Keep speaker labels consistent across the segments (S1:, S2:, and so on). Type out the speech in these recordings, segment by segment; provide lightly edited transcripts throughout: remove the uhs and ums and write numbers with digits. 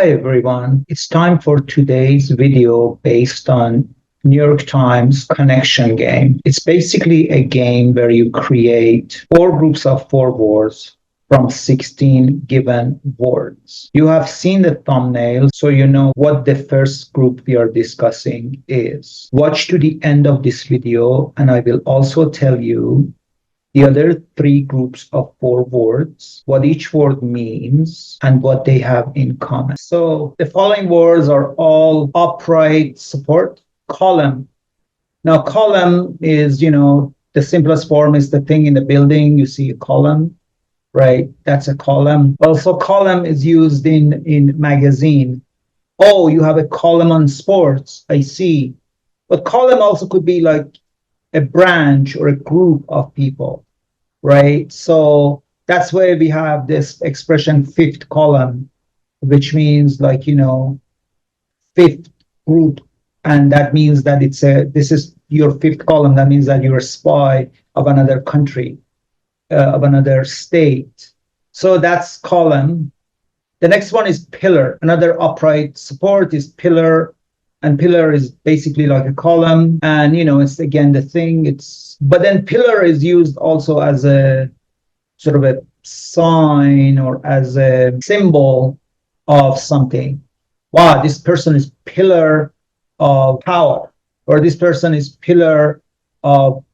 S1: Hi everyone. It's time for today's video based on New York Times connection game. It's basically a game where you create four groups of four words from 16 given words. You have seen the thumbnail, so you know what the first group we are discussing is. Watch to the end of this video, and I will also tell you the other three groups of four words, what each word means, and what they have in common. So the following words are all upright support. Column. Now, column is, the simplest form is the thing in the building. You see a column, right? That's a column. Also, column is used in magazine. Oh, you have a column on sports. I see. But column also could be like a branch or a group of people, right? So that's where we have this expression fifth column, which means fifth group. And that means that this is your fifth column. That means that you're a spy of another country, of another state. So that's column. The next one is pillar. Another upright support is pillar. And pillar is basically like a column. And, it's again the thing. But then pillar is used also as a sort of a sign or as a symbol of something. Wow, this person is pillar of power, or this person is pillar of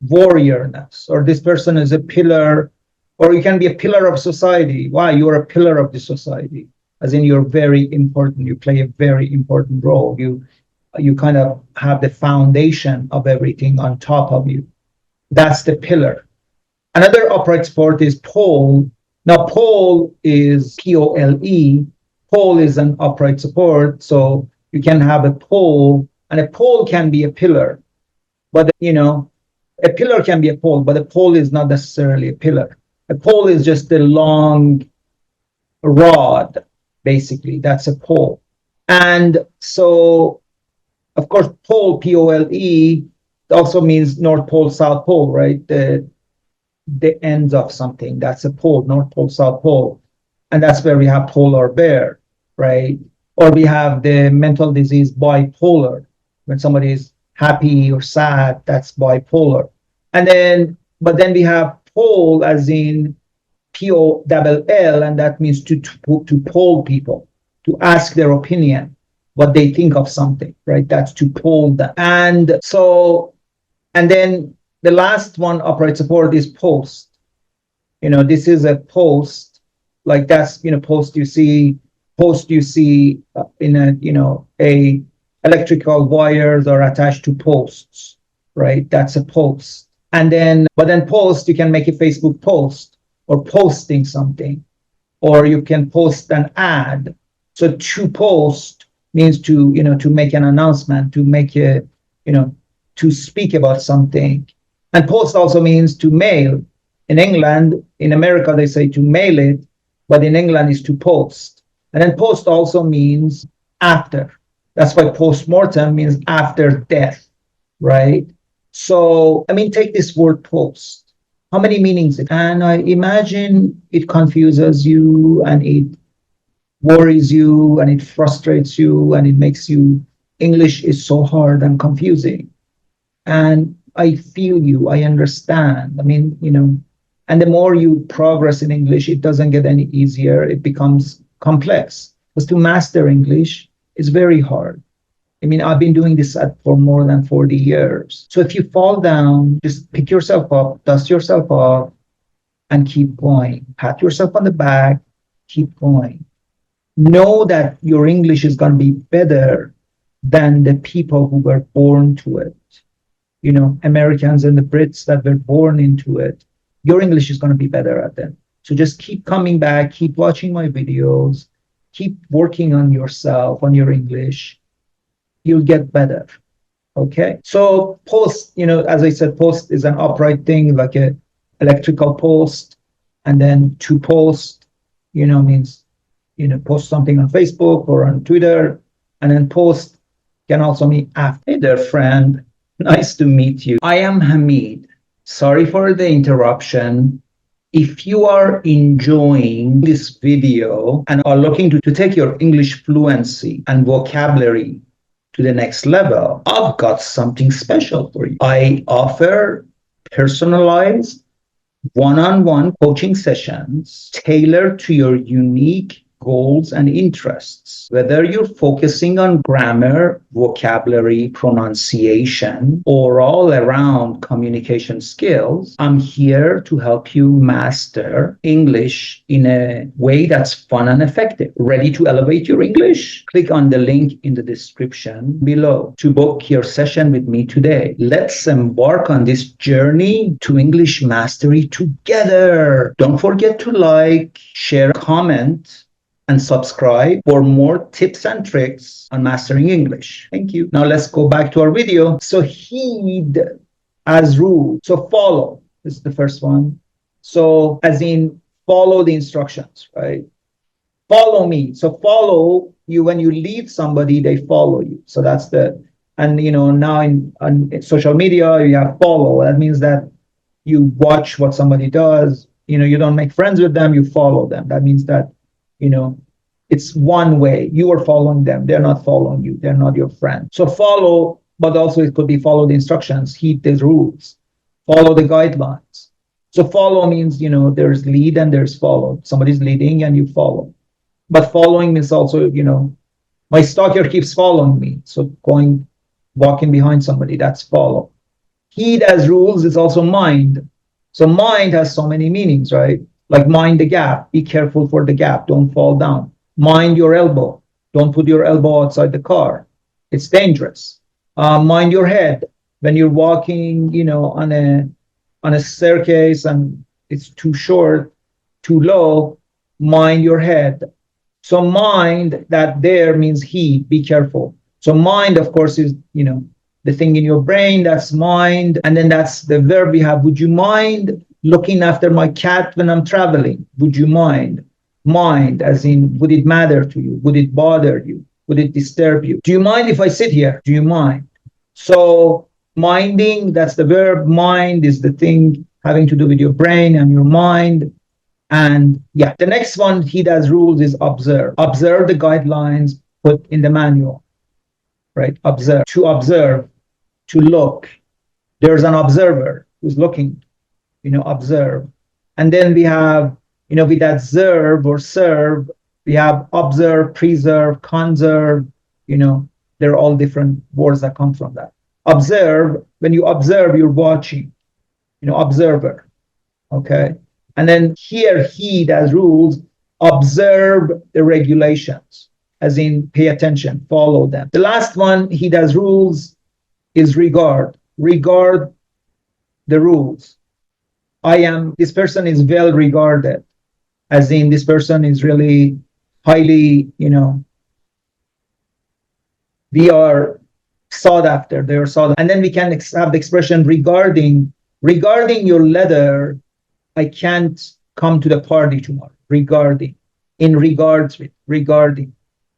S1: warriorness, or this person is a pillar, or you can be a pillar of society. Wow, you're a pillar of the society. As in, you're very important. You play a very important role. You kind of have the foundation of everything on top of you. That's the pillar. Another upright support is pole. Now, pole is P-O-L-E. Pole is an upright support. So you can have a pole, and a pole can be a pillar. But, a pillar can be a pole, but a pole is not necessarily a pillar. A pole is just a long rod. Basically, that's a pole. And so, of course, pole, P-O-L-E, also means North Pole, South Pole, right? The ends of something. That's a pole, North Pole, South Pole. And that's where we have polar bear, right? Or we have the mental disease bipolar. When somebody is happy or sad, that's bipolar. But then we have pole as in P-O-L-L, and that means to poll people, to ask their opinion, what they think of something, right? That's to poll them. And then the last one, upright support, is post. This is a post, like that's, post you see in a electrical wires are attached to posts, right? That's a post. But then post, you can make a Facebook post, or posting something, or you can post an ad. So to post means to make an announcement, to make to speak about something. And post also means to mail. In England, in America, they say to mail it, but in England is to post. And then post also means after. That's why post-mortem means after death, right? So, take this word post. How many meanings it? And I imagine it confuses you, and it worries you, and it frustrates you, and it makes you, English is so hard and confusing. And I feel you, I understand. And the more you progress in English, it doesn't get any easier. It becomes complex. Because to master English is very hard. I've been doing this for more than 40 years. So if you fall down, just pick yourself up, dust yourself off, and keep going. Pat yourself on the back, keep going. Know that your English is going to be better than the people who were born to it. Americans and the Brits that were born into it. Your English is going to be better at them. So just keep coming back, keep watching my videos, keep working on yourself, on your English. You'll get better. Okay. So post, as I said, post is an upright thing, like a electrical post. And then to post, means, post something on Facebook or on Twitter. And then post can also mean after. Hey there, friend. Nice to meet you. I am Hamid. Sorry for the interruption. If you are enjoying this video and are looking to take your English fluency and vocabulary to the next level, I've got something special for you. I offer personalized one-on-one coaching sessions tailored to your unique goals and interests. Whether you're focusing on grammar, vocabulary, pronunciation, or all around communication skills, I'm here to help you master English in a way that's fun and effective. Ready to elevate your English? Click on the link in the description below to book your session with me today. Let's embark on this journey to English mastery together. Don't forget to like, share, comment, and subscribe for more tips and tricks on mastering English. Thank you. Now let's go back to our video. So heed as rule. So follow is the first one. So as in follow the instructions, right? Follow me. So follow you when you lead somebody, they follow you. So that's the, and now on social media, you have follow. That means that you watch what somebody does. You don't make friends with them, you follow them. That means that it's one way. You are following them. They're not following you. They're not your friend. So follow, but also it could be follow the instructions, heed the rules, follow the guidelines. So follow means, there's lead and there's follow. Somebody's leading and you follow. But following means also, my stalker keeps following me. So walking behind somebody, that's follow. Heed as rules is also mind. So mind has so many meanings, right? Like mind the gap, be careful for the gap, don't fall down. Mind your elbow, don't put your elbow outside the car, it's dangerous. Mind your head, when you're walking, on a staircase and it's too short, too low, mind your head. So mind, that there means heed, be careful. So mind, of course, is, the thing in your brain, that's mind. And then that's the verb we have, would you mind looking after my cat when I'm traveling? Would you mind? Mind, as in, would it matter to you? Would it bother you? Would it disturb you? Do you mind if I sit here? Do you mind? So minding, that's the verb. Mind is the thing having to do with your brain and your mind. And yeah, the next one, he does rules, is observe. Observe the guidelines put in the manual, right? Observe, to look. There's an observer who's looking, observe. And then we have, with that verb or serve, we have observe, preserve, conserve, they're all different words that come from that. Observe, when you observe, you're watching, observer, okay? And then here, heed as rules, observe the regulations, as in pay attention, follow them. The last one, heed as rules, is regard. Regard the rules. This person is well regarded, as in this person is really highly, we are sought after, they are sought. And then we can have the expression regarding your letter, I can't come to the party tomorrow. Regarding, in regards with, regarding.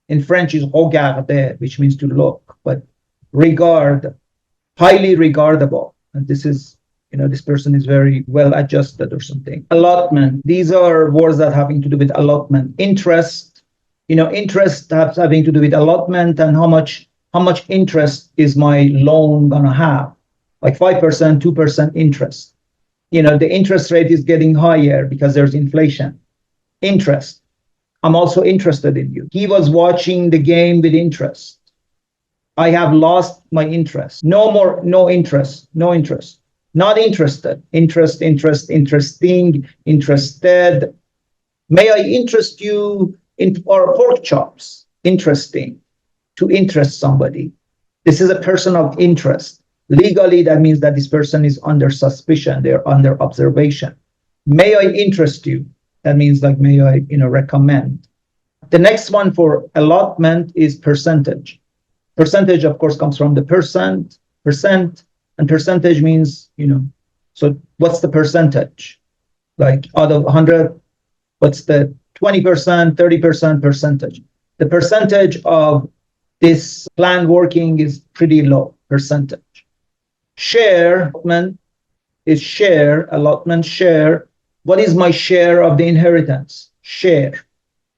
S1: In French is regarder, which means to look, but regard, highly regardable. And this is, this person is very well adjusted or something. Allotment, these are words that having to do with allotment. Interest, interest having to do with allotment and how much interest is my loan gonna have? Like 5%, 2% interest. The interest rate is getting higher because there's inflation. Interest, I'm also interested in you. He was watching the game with interest. I have lost my interest. No interest. Not interested. Interest, interesting, interested. May I interest you in our pork chops? Interesting. To interest somebody. This is a person of interest. Legally, that means that this person is under suspicion. They're under observation. May I interest you? That means like, may I, recommend. The next one for allotment is percentage. Percentage, of course, comes from the percent, and percentage means, so what's the percentage? Like out of 100, what's the 20%, 30% percentage? The percentage of this plan working is pretty low percentage. Share, allotment is share, allotment, share. What is my share of the inheritance? Share.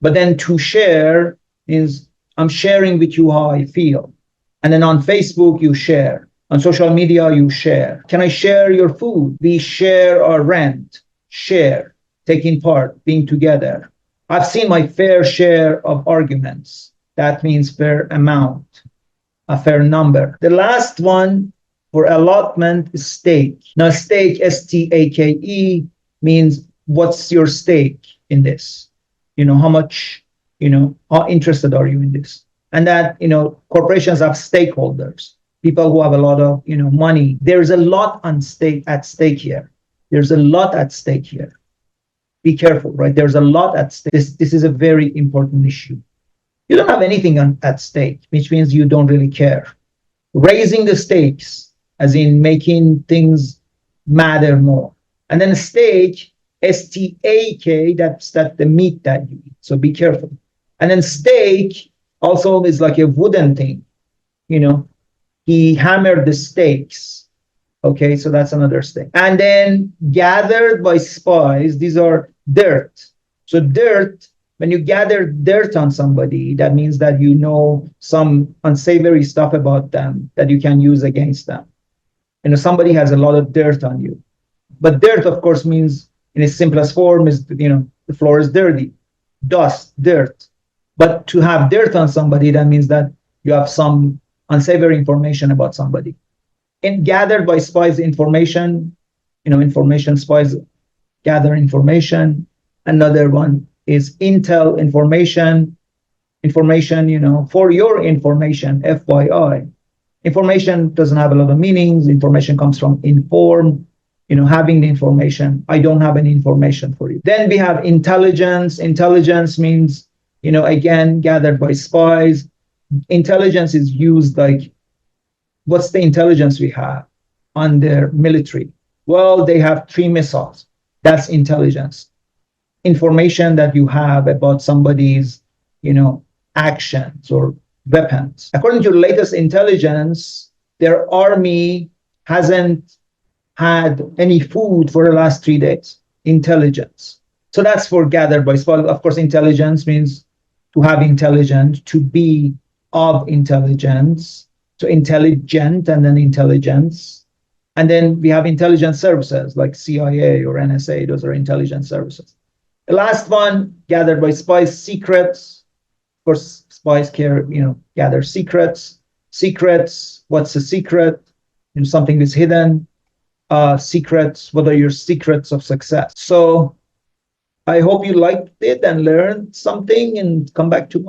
S1: But then to share is I'm sharing with you how I feel. And then on Facebook, you share. On social media, you share. Can I share your food? We share our rent. Share. Taking part, being together. I've seen my fair share of arguments. That means fair amount, a fair number. The last one for allotment is stake. Now, stake, S-T-A-K-E, means what's your stake in this? How much, how interested are you in this? And that, corporations have stakeholders, people who have a lot of, money. There's a lot at stake here. There's a lot at stake here. Be careful, right? There's a lot at stake. This is a very important issue. You don't have anything at stake, which means you don't really care. Raising the stakes, as in making things matter more. And then stake, S-T-A-K, that's the meat that you eat. So be careful. And then stake also is like a wooden thing. He hammered the stakes. Okay, so that's another stake. And then gathered by spies, these are dirt. So dirt, when you gather dirt on somebody, that means that you know some unsavory stuff about them that you can use against them. Somebody has a lot of dirt on you. But dirt, of course, means in its simplest form is, the floor is dirty, dust, dirt. But to have dirt on somebody, that means that you have some unsavory information about somebody. And gathered by spies information, information spies gather information. Another one is intel information, for your information, FYI. Information doesn't have a lot of meanings. Information comes from inform, having the information. I don't have any information for you. Then we have intelligence. Intelligence means, again, gathered by spies. Intelligence is used like, what's the intelligence we have on their military? Well, they have 3 missiles. That's intelligence. Information that you have about somebody's, actions or weapons. According to the latest intelligence, their army hasn't had any food for the last 3 days. Intelligence. So that's for gathered by spies. Of course, intelligence means to have intelligence, to be of intelligence. So intelligent and then intelligence. And then we have intelligence services like CIA or NSA. Those are intelligence services. The last one, gathered by spies, secrets. Of course, spies gather secrets. Secrets, what's a secret? Something is hidden. Secrets, what are your secrets of success? So I hope you liked it and learned something and come back to